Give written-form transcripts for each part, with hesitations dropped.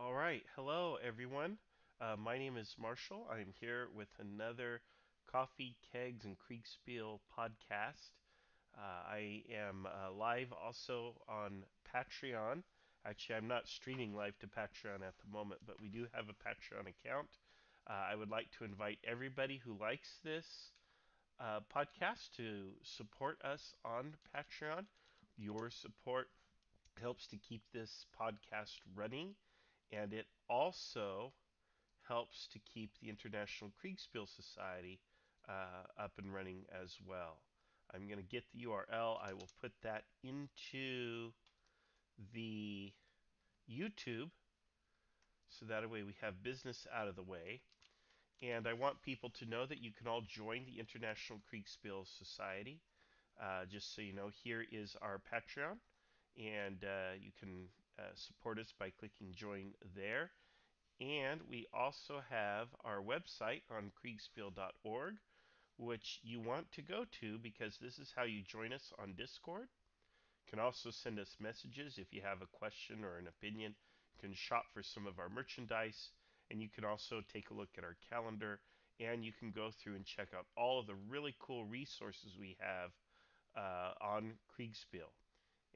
All right. Hello, everyone. My name is Marshall. I'm here with another Coffee, Kegs, and Kriegsspiel podcast. I am live also on Patreon. Actually, I'm not streaming live to Patreon at the moment, but we do have a Patreon account. I would like to invite everybody who likes this podcast to support us on Patreon. Your support helps to keep this podcast running, and it also helps to keep the International Kriegsspiel Society up and running as well. I'm going to get the URL. I will put that into the YouTube so that way we have business out of the way. And I want people to know that you can all join the International Kriegsspiel Society. Just so you know, here is our Patreon, and you can support us by clicking join there. And we also have our website on Kriegsspiel.org, which you want to go to because this is how you join us on Discord. You can also send us messages if you have a question or an opinion. You can shop for some of our merchandise, and you can also take a look at our calendar, and you can go through and check out all of the really cool resources we have on Kriegspiel.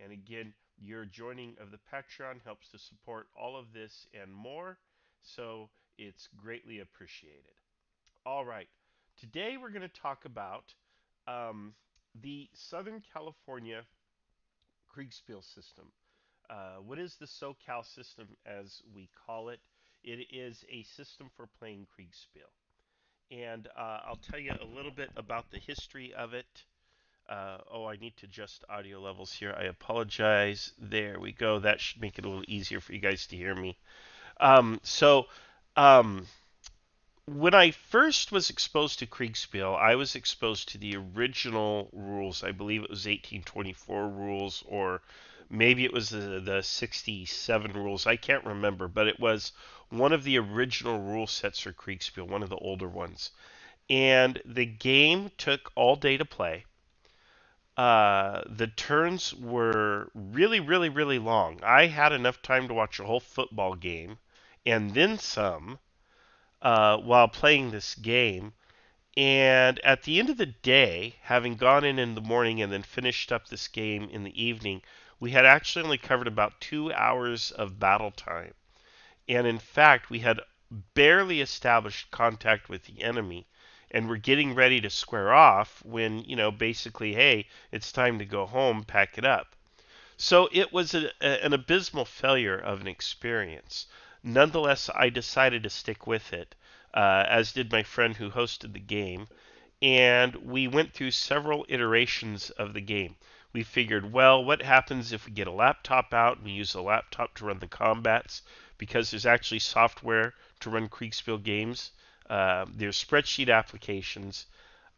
And again, your joining of the Patreon helps to support all of this and more, so it's greatly appreciated. All right, today we're going to talk about um, the Southern California Kriegspiel system. What is the SoCal system as we call it? It is a system for playing Kriegspiel. And I'll tell you a little bit about the history of it. I need to adjust audio levels here. I apologize. There we go. That should make it a little easier for you guys to hear me. Um, so, um, when I first was exposed to Kriegspiel, I was exposed to the original rules. I believe it was 1824 rules, or maybe it was the 67 rules. I can't remember, but it was one of the original rule sets for Kriegspiel, one of the older ones. And the game took all day to play. The turns were really, really, really long. I had enough time to watch a whole football game and then some while playing this game. And at the end of the day, having gone in the morning and then finished up this game in the evening, we had actually only covered about 2 hours of battle time. And in fact, we had barely established contact with the enemy and were getting ready to square off when, basically, hey, it's time to go home, pack it up. So it was an abysmal failure of an experience. Nonetheless, I decided to stick with it, as did my friend who hosted the game, and we went through several iterations of the game. We figured, well, what happens if we get a laptop out and we use the laptop to run the combats? Because there's actually software to run Kriegspiel games. There's spreadsheet applications.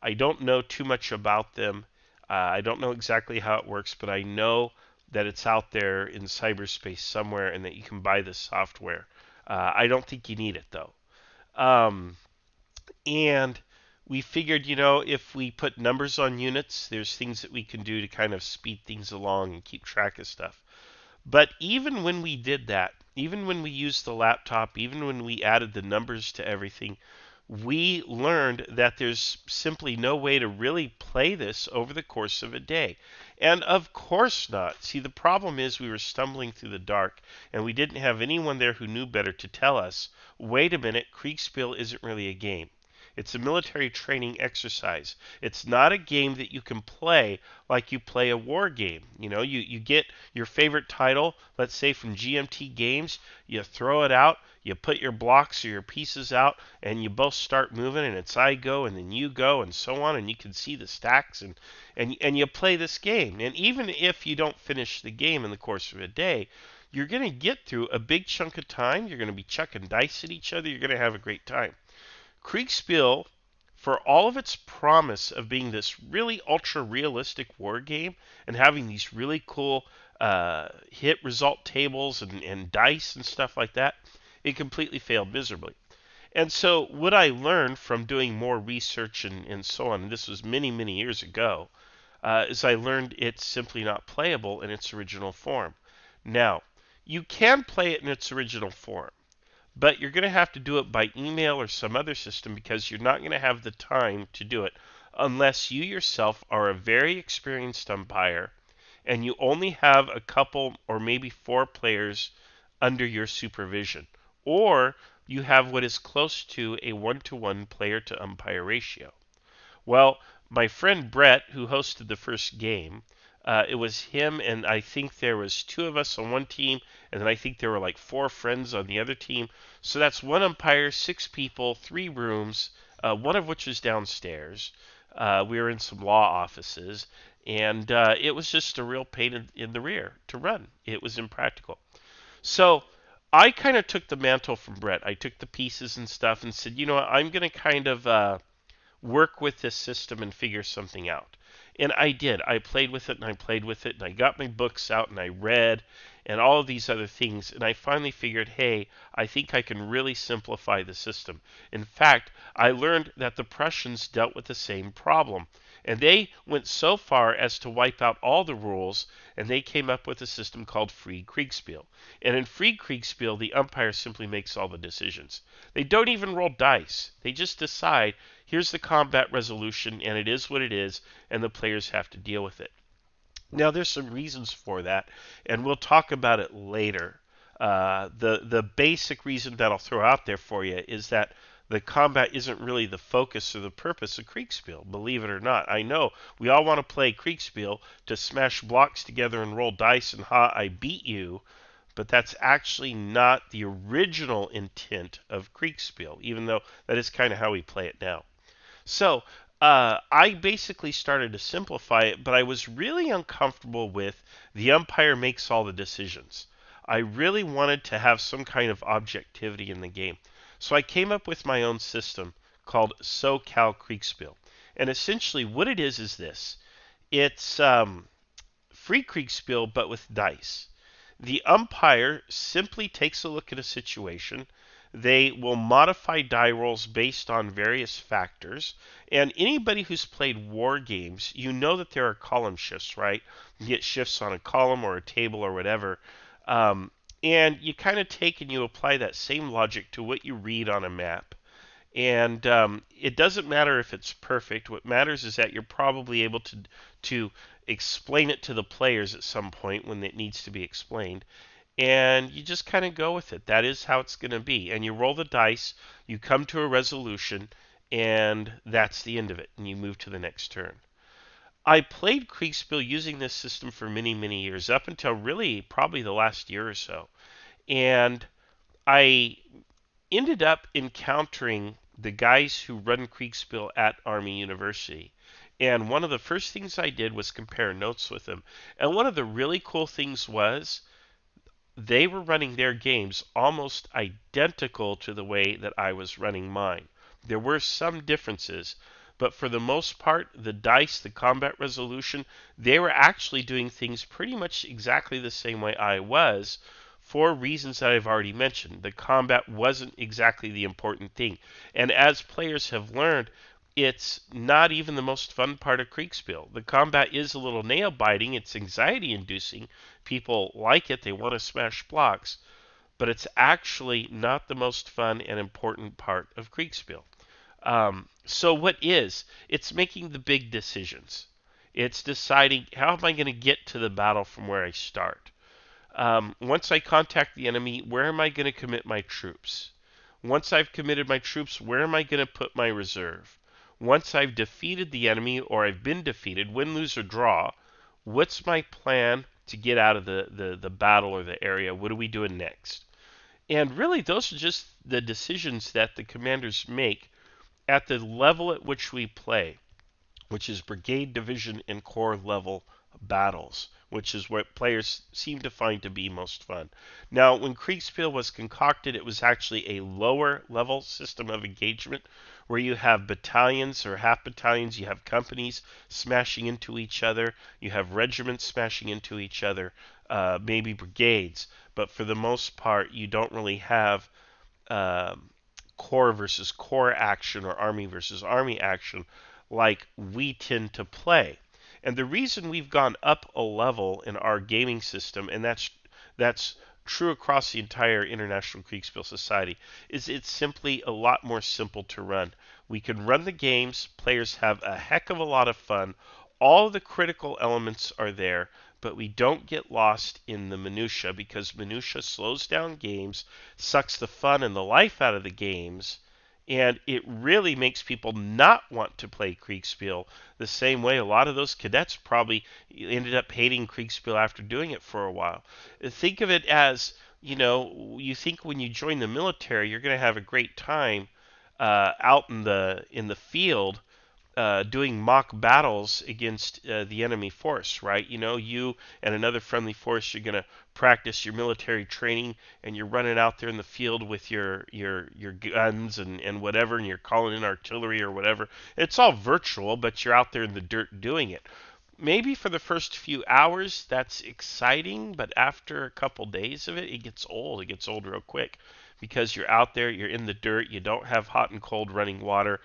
I don't know too much about them. I don't know exactly how it works, but I know that it's out there in cyberspace somewhere and that you can buy this software. I don't think you need it though. Um, and we figured, if we put numbers on units, there's things that we can do to kind of speed things along and keep track of stuff. But even when we did that, even when we used the laptop, even when we added the numbers to everything, we learned that there's simply no way to really play this over the course of a day. And of course not. See, the problem is we were stumbling through the dark, and we didn't have anyone there who knew better to tell us, wait a minute, Kriegspiel isn't really a game. It's a military training exercise. It's not a game that you can play like you play a war game. You get your favorite title, let's say from GMT Games, you throw it out, you put your blocks or your pieces out, and you both start moving, and it's I go, and then you go, and so on, and you can see the stacks, and you play this game. And even if you don't finish the game in the course of a day, you're going to get through a big chunk of time. You're going to be chucking dice at each other. You're going to have a great time. Kriegspiel, for all of its promise of being this really ultra realistic war game and having these really cool hit result tables and dice and stuff like that, it completely failed miserably. And so, what I learned from doing more research and so on, and this was many, many years ago, is I learned it's simply not playable in its original form. Now, you can play it in its original form. but you're going to have to do it by email or some other system because you're not going to have the time to do it unless you yourself are a very experienced umpire and you only have a couple or maybe four players under your supervision, or you have what is close to a one-to-one player to umpire ratio. Well, my friend Brett, who hosted the first game, it was him, and I think there was two of us on one team, and then I think there were like four friends on the other team. So that's one umpire, six people, three rooms, one of which was downstairs. We were in some law offices, and it was just a real pain in the rear to run. It was impractical. So I kind of took the mantle from Brett. I took the pieces and stuff and said, you know what, I'm going to kind of work with this system and figure something out. And I did. I played with it and I played with it and I got my books out and I read and all of these other things. And I finally figured, hey, I think I can really simplify the system. In fact, I learned that the Prussians dealt with the same problem. And they went so far as to wipe out all the rules, and they came up with a system called free Kriegsspiel. And in free Kriegsspiel, the umpire simply makes all the decisions. They don't even roll dice. They just decide, here's the combat resolution, and it is what it is, and the players have to deal with it. Now, there's some reasons for that, and we'll talk about it later. The basic reason that I'll throw out there for you is that the combat isn't really the focus or the purpose of Kriegsspiel, believe it or not. I know we all want to play Kriegsspiel to smash blocks together and roll dice and ha, I beat you, but that's actually not the original intent of Kriegsspiel, even though that is kind of how we play it now. So I basically started to simplify it, but I was really uncomfortable with the umpire makes all the decisions. I really wanted to have some kind of objectivity in the game. So I came up with my own system called SoCal Kriegsspiel. And essentially what it is this. It's free Kriegsspiel but with dice. The umpire simply takes a look at a situation. They will modify die rolls based on various factors. And anybody who's played war games, you know that there are column shifts, right? You get shifts on a column or a table or whatever. And you kind of take and you apply that same logic to what you read on a map. And it doesn't matter if it's perfect. What matters is that you're probably able to explain it to the players at some point when it needs to be explained. And you just kind of go with it. That is how it's going to be. And you roll the dice, you come to a resolution, and that's the end of it. And you move to the next turn. I played Kriegsspiel using this system for many, many years, up until really probably the last year or so. And I ended up encountering the guys who run Kriegsspiel at Army University. And one of the first things I did was compare notes with them. And one of the really cool things was they were running their games almost identical to the way that I was running mine. There were some differences, but for the most part, the dice, the combat resolution, they were actually doing things pretty much exactly the same way I was, for reasons that I've already mentioned. The combat wasn't exactly the important thing. And as players have learned, it's not even the most fun part of Kriegsspiel. The combat is a little nail biting, it's anxiety inducing. People like it, they want to smash blocks, but it's actually not the most fun and important part of Kriegsspiel. So what is? It's making the big decisions. It's deciding how am I going to get to the battle from where I start. Once I contact the enemy, where am I going to commit my troops? Once I've committed my troops, where am I going to put my reserve? Once I've defeated the enemy or I've been defeated, win, lose, or draw, what's my plan to get out of the battle or the area? What are we doing next? And really, those are just the decisions that the commanders make at the level at which we play, which is brigade, division, and corps level battles, which is what players seem to find to be most fun. Now, when Kriegsspiel was concocted, it was actually a lower level system of engagement where you have battalions or half battalions, you have companies smashing into each other, you have regiments smashing into each other, maybe brigades, but for the most part, you don't really have corps versus corps action or army versus army action like we tend to play. And the reason we've gone up a level in our gaming system, and that's true across the entire International Kriegsspiel Society, is it's simply a lot more simple to run. We can run the games, players have a heck of a lot of fun, all the critical elements are there, but we don't get lost in the minutia because minutia slows down games, sucks the fun and the life out of the games, and it really makes people not want to play Kriegspiel the same way a lot of those cadets probably ended up hating Kriegspiel after doing it for a while. Think of it as, you think when you join the military, you're going to have a great time out in the field doing mock battles against the enemy force, right? You and another friendly force, you're going to practice your military training, and you're running out there in the field with your guns and whatever, and you're calling in artillery or whatever. It's all virtual, but you're out there in the dirt doing it. Maybe for the first few hours that's exciting, but after a couple days of it, it gets old. It gets old real quick because you're out there, you're in the dirt, you don't have hot and cold running water,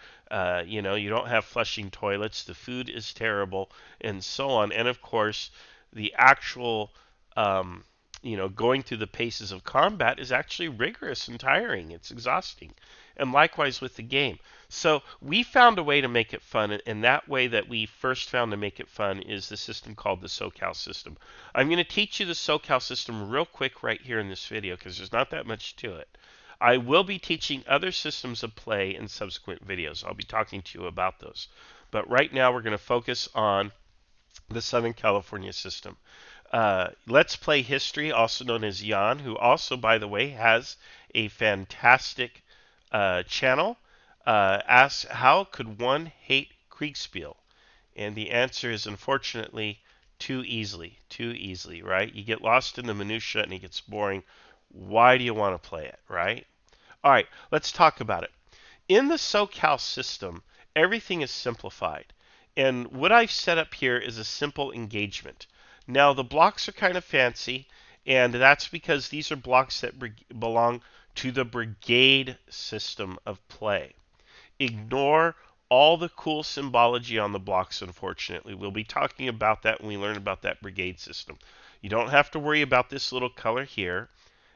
you don't have flushing toilets, the food is terrible, and so on. And of course, the actual, going through the paces of combat is actually rigorous and tiring. It's exhausting. And likewise with the game. So we found a way to make it fun, and that way that we first found to make it fun is the system called the SoCal system. I'm going to teach you the SoCal system real quick right here in this video because there's not that much to it. I will be teaching other systems of play in subsequent videos. I'll be talking to you about those. But right now we're going to focus on the Southern California system. Let's Play History, also known as Jan, who also, by the way, has a fantastic channel, asks, how could one hate Kriegsspiel? And the answer is, unfortunately, too easily, right? You get lost in the minutia and it gets boring. Why do you want to play it, right? All right, let's talk about it. In the SoCal system, everything is simplified. And what I've set up here is a simple engagement. Now, the blocks are kind of fancy, and that's because these are blocks that belong to the brigade system of play. Ignore all the cool symbology on the blocks, unfortunately. We'll be talking about that when we learn about that brigade system. You don't have to worry about this little color here,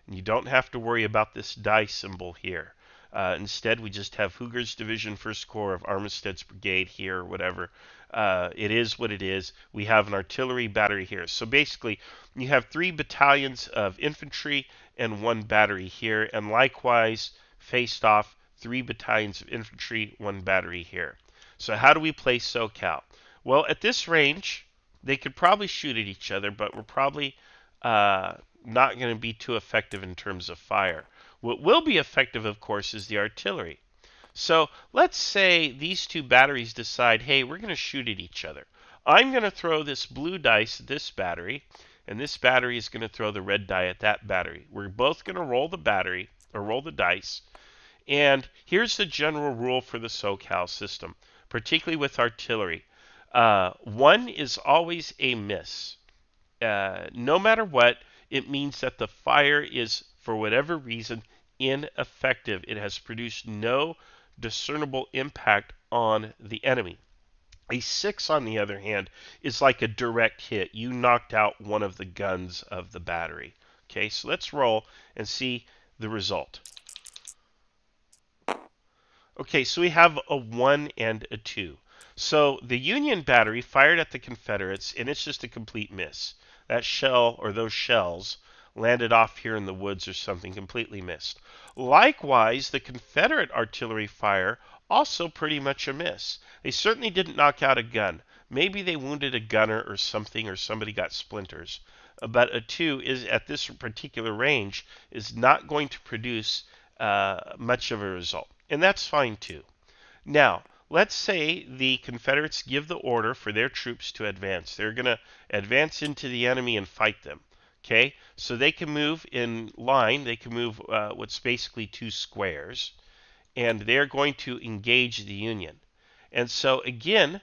and you don't have to worry about this die symbol here. Instead, we just have Huger's Division, 1st Corps of Armistead's Brigade here, or whatever. It is what it is. We have an artillery battery here. So basically, you have 3 battalions of infantry and 1 battery here, and likewise, faced off, 3 battalions of infantry, 1 battery here. So how do we play SoCal? Well, at this range, they could probably shoot at each other, but we're probably not going to be too effective in terms of fire. What will be effective, of course, is the artillery. So let's say these 2 batteries decide, hey, we're going to shoot at each other. I'm going to throw this blue dice at this battery, and this battery is going to throw the red die at that battery. We're both going to roll the battery, or roll the dice. And here's the general rule for the SoCal system, particularly with artillery. 1 is always a miss. No matter what, it means that the fire is, for whatever reason, ineffective. It has produced no discernible impact on the enemy. A 6, on the other hand, is like a direct hit. You knocked out one of the guns of the battery. Okay, so let's roll and see the result. Okay, so we have a 1 and a 2. So the Union battery fired at the Confederates, and it's just a complete miss. That shell, or those shells, landed off here in the woods or something, completely missed. Likewise, the Confederate artillery fire, also pretty much a miss. They certainly didn't knock out a gun. Maybe they wounded a gunner or something, or somebody got splinters. But a 2 is, at this particular range, is not going to produce much of a result. And that's fine too. Now, let's say the Confederates give the order for their troops to advance. They're going to advance into the enemy and fight them. Okay, so they can move in line. They can move what's basically 2 squares, and they're going to engage the Union. And so again,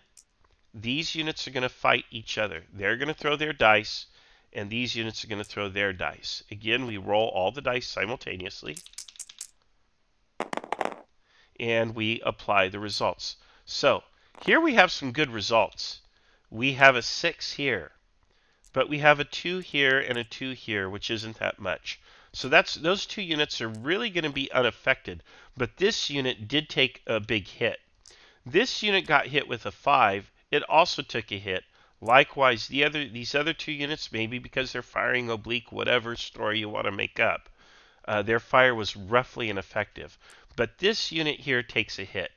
these units are going to fight each other. They're going to throw their dice, and these units are going to throw their dice. Again, we roll all the dice simultaneously, and we apply the results. So here we have some good results. We have a 6 here, but we have a 2 here and a 2 here, which isn't that much. So those two units are really going to be unaffected. But this unit did take a big hit. This unit got hit with a 5. It also took a hit. Likewise, these other two units, maybe because they're firing oblique, whatever story you want to make up, their fire was roughly ineffective. But this unit here takes a hit,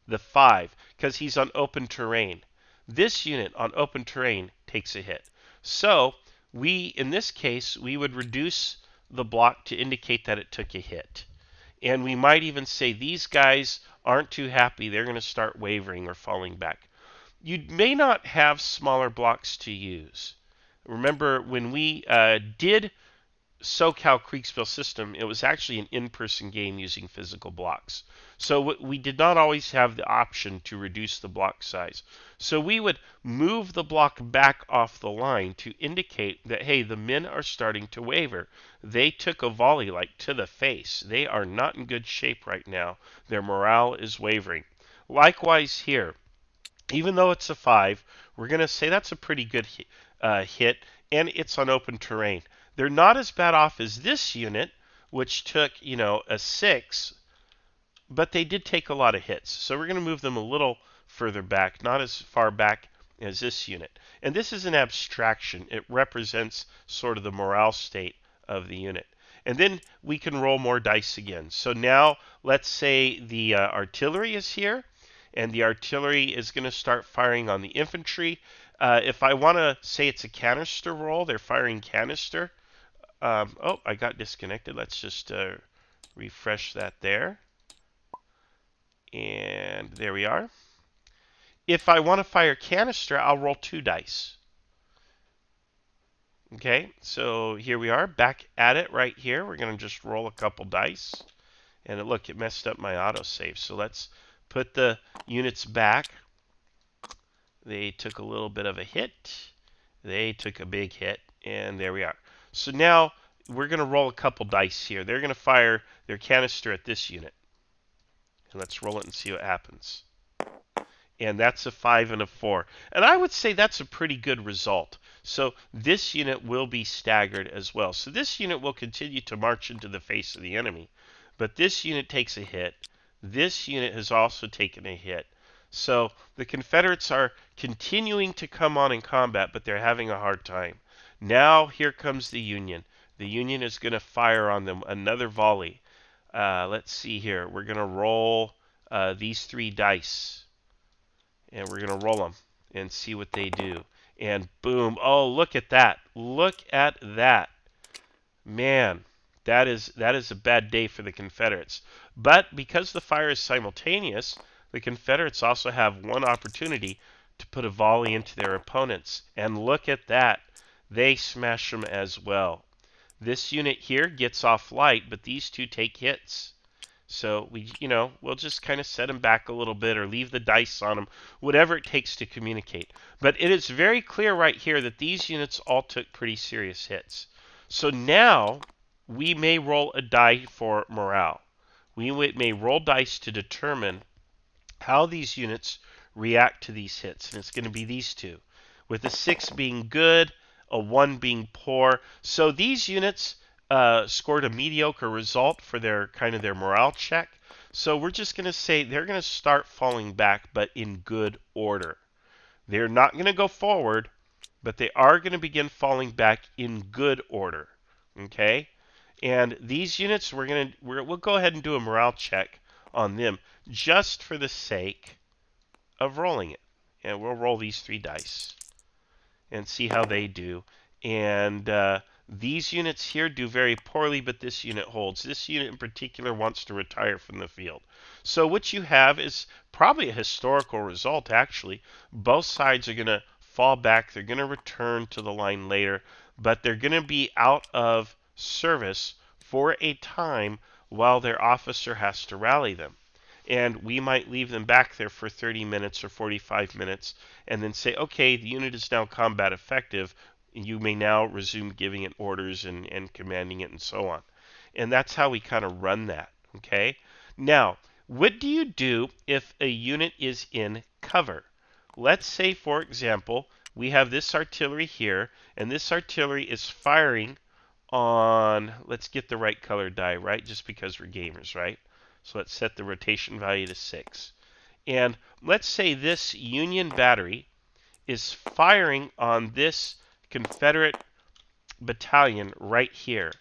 the 5, because he's on open terrain. This unit on open terrain takes a hit. So in this case, we would reduce the block to indicate that it took a hit. And we might even say these guys aren't too happy. They're going to start wavering or falling back. You may not have smaller blocks to use. Remember, when we did SoCal Kriegsspiel system, it was actually an in-person game using physical blocks. So we did not always have the option to reduce the block size. So we would move the block back off the line to indicate that, hey, the men are starting to waver. They took a volley like to the face. They are not in good shape right now. Their morale is wavering. Likewise here, even though it's a 5, we're going to say that's a pretty good hit, and it's on open terrain. They're not as bad off as this unit, which took, a 6, but they did take a lot of hits. So we're going to move them a little further back, not as far back as this unit. And this is an abstraction. It represents sort of the morale state of the unit. And then we can roll more dice again. So now let's say the artillery is here, and the artillery is going to start firing on the infantry. If I want to say it's a canister roll, they're firing canister. Oh, I got disconnected. Let's just refresh that there. And there we are. If I want to fire canister, I'll roll 2 dice. Okay, so here we are, back at it right here. We're going to just roll a couple dice. And look, it messed up my autosave. So let's put the units back. They took a little bit of a hit. They took a big hit. And there we are. So now we're going to roll a couple dice here. They're going to fire their canister at this unit. And let's roll it and see what happens. And that's a 5 and a 4. And I would say that's a pretty good result. So this unit will be staggered as well. So this unit will continue to march into the face of the enemy. But this unit takes a hit. This unit has also taken a hit. So the Confederates are continuing to come on in combat, but they're having a hard time. Now here comes the Union. The Union is going to fire on them another volley. Let's see here. We're going to roll these 3 dice. And we're going to roll them and see what they do. And boom. Oh, look at that. Look at that. Man, that is a bad day for the Confederates. But because the fire is simultaneous, the Confederates also have one opportunity to put a volley into their opponents. And look at that. They smash them as well. This unit here gets off light, but these 2 take hits. So we'll just kind of set them back a little bit or leave the dice on them, whatever it takes to communicate. But it is very clear right here that these units all took pretty serious hits. So now we may roll a die for morale. We may roll dice to determine how these units react to these hits. And it's going to be these 2, with a 6 being good, a 1 being poor. So these units scored a mediocre result for their morale check. So we're just going to say they're going to start falling back, but in good order. They're not going to go forward, but they are going to begin falling back in good order. Okay? And these units, we'll go ahead and do a morale check on them just for the sake of rolling it. And we'll roll these 3 dice and see how they do. And these units here do very poorly, but this unit holds. This unit in particular wants to retire from the field. So what you have is probably a historical result, actually. Both sides are going to fall back. They're going to return to the line later, but they're going to be out of service for a time while their officer has to rally them. And we might leave them back there for 30 minutes or 45 minutes and then say, okay, the unit is now combat effective. You may now resume giving it orders and commanding it and so on. And that's how we kind of run that, okay? Now, what do you do if a unit is in cover? Let's say, for example, we have this artillery here, and this artillery is firing on, let's get the right color die, right? Just because we're gamers, right? So let's set the rotation value to 6. And let's say this Union battery is firing on this Confederate battalion right here,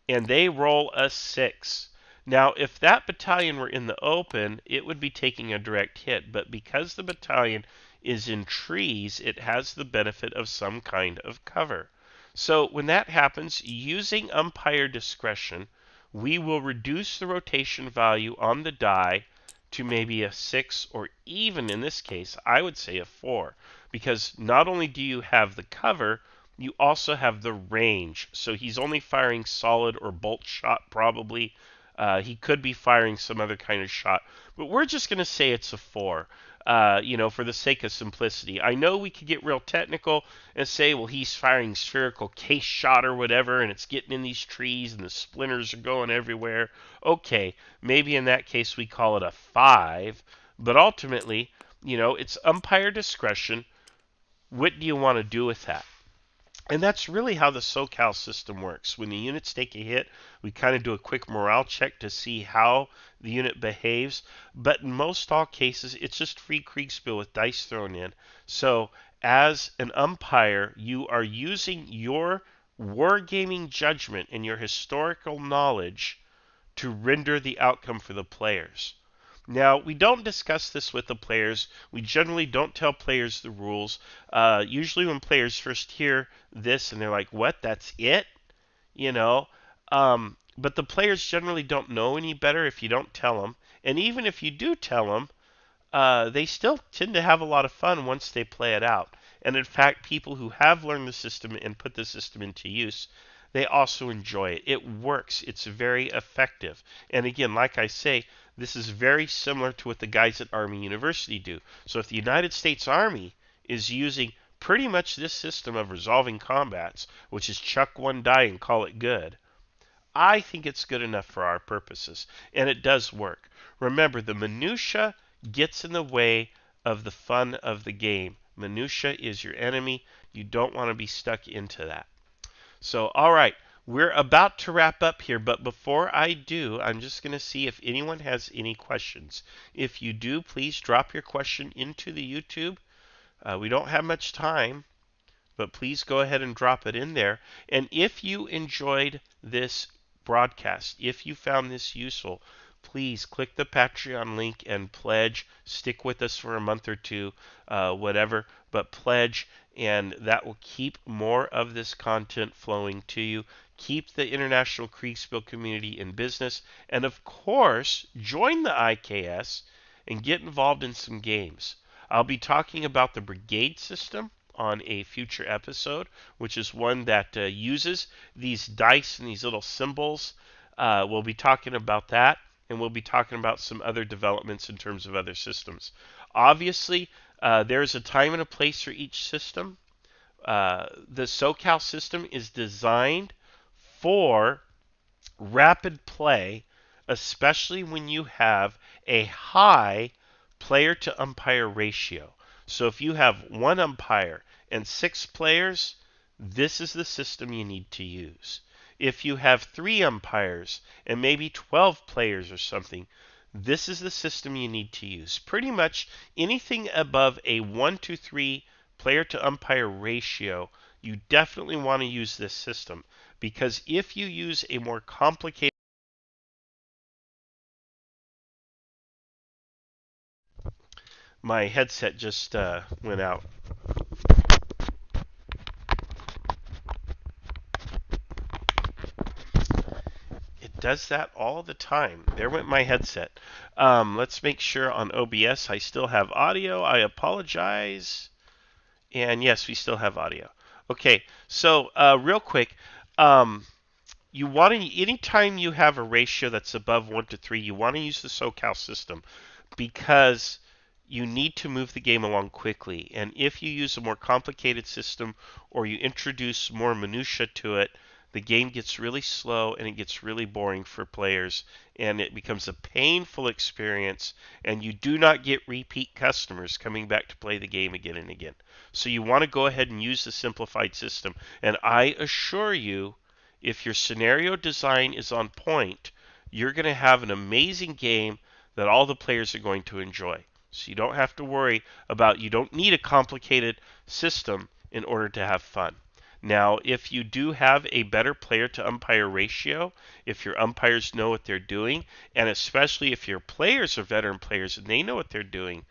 and they roll a 6. Now, if that battalion were in the open, it would be taking a direct hit, but because the battalion is in trees, it has the benefit of some kind of cover. So when that happens, using umpire discretion, we will reduce the rotation value on the die to maybe a 6, or even in this case, I would say a 4, because not only do you have the cover, you also have the range. So he's only firing solid or bolt shot, probably. He could be firing some other kind of shot, but we're just going to say it's a 4. For the sake of simplicity. I know we could get real technical and say, well, he's firing spherical case shot or whatever, and it's getting in these trees and the splinters are going everywhere. Okay, maybe in that case we call it a 5, but ultimately, it's umpire discretion. What do you want to do with that? And that's really how the SoCal system works. When the units take a hit, we kind of do a quick morale check to see how the unit behaves. But in most all cases, it's just free Kriegsspiel with dice thrown in. So as an umpire, you are using your wargaming judgment and your historical knowledge to render the outcome for the players. Now, we don't discuss this with the players. We generally don't tell players the rules. Usually when players first hear this and they're like, what, that's it? You know? But the players generally don't know any better if you don't tell them. And even if you do tell them, they still tend to have a lot of fun once they play it out. And in fact, people who have learned the system and put the system into use, they also enjoy it. It works. It's very effective. And again, like I say, this is very similar to what the guys at Army University do. So if the United States Army is using pretty much this system of resolving combats, which is chuck one die and call it good, I think it's good enough for our purposes. And it does work. Remember, the minutia gets in the way of the fun of the game. Minutia is your enemy. You don't want to be stuck into that. So, all right, we're about to wrap up here, but before I do, I'm just going to see if anyone has any questions. If you do, please drop your question into the YouTube. We don't have much time, but please go ahead and drop it in there. And if you enjoyed this broadcast, if you found this useful, please click the Patreon link and pledge. Stick with us for a month or two, whatever, but pledge, and that will keep more of this content flowing to you. Keep the International Kriegsspiel community in business, and of course, join the IKS and get involved in some games. I'll be talking about the brigade system on a future episode, which is one that uses these dice and these little symbols. We'll be talking about that, and we'll be talking about some other developments in terms of other systems. Obviously, there's a time and a place for each system. The SoCal system is designed for rapid play, especially when you have a high player to umpire ratio. So if you have one umpire and 6 players, this is the system you need to use. If you have 3 umpires and maybe 12 players or something, this is the system you need to use. Pretty much anything above a 1 to 3 player to umpire ratio, you definitely want to use this system, because if you use a more complicated, my headset just went out. It does that all the time. There went my headset. Let's make sure on OBS I still have audio. I apologize. And yes, we still have audio. Okay, so real quick, you want to, anytime you have a ratio that's above 1 to 3, you want to use the SoCal system, because you need to move the game along quickly. And if you use a more complicated system or you introduce more minutia to it, the game gets really slow and it gets really boring for players, and it becomes a painful experience, and you do not get repeat customers coming back to play the game again and again. So you want to go ahead and use the simplified system. And I assure you, if your scenario design is on point, you're going to have an amazing game that all the players are going to enjoy. So you don't have to worry about, you don't need a complicated system in order to have fun. Now, if you do have a better player to umpire ratio, if your umpires know what they're doing, and especially if your players are veteran players and they know what they're doing,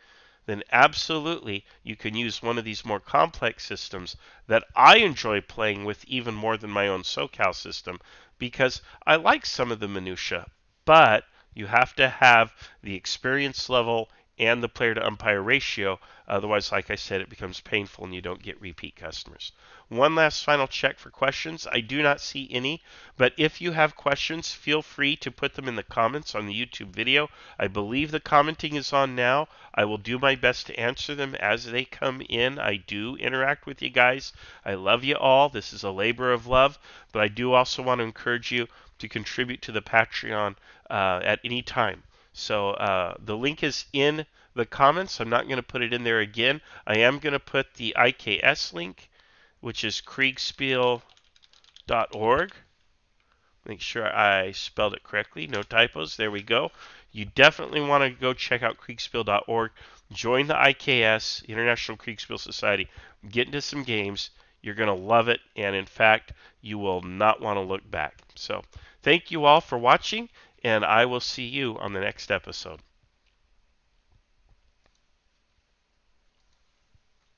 then absolutely you can use one of these more complex systems that I enjoy playing with even more than my own SoCal system, because I like some of the minutia, but you have to have the experience level and the player to umpire ratio. Otherwise, like I said, it becomes painful and you don't get repeat customers. One last final check for questions. I do not see any, but if you have questions, feel free to put them in the comments on the YouTube video. I believe the commenting is on now. I will do my best to answer them as they come in. I do interact with you guys. I love you all. This is a labor of love, but I do also want to encourage you to contribute to the Patreon at any time. So the link is in the comments. I'm not going to put it in there again. I am going to put the IKS link, which is Kriegsspiel.org. Make sure I spelled it correctly. No typos. There we go. You definitely want to go check out Kriegsspiel.org. Join the IKS, International Kriegsspiel Society. Get into some games. You're going to love it. And in fact, you will not want to look back. So thank you all for watching, and I will see you on the next episode.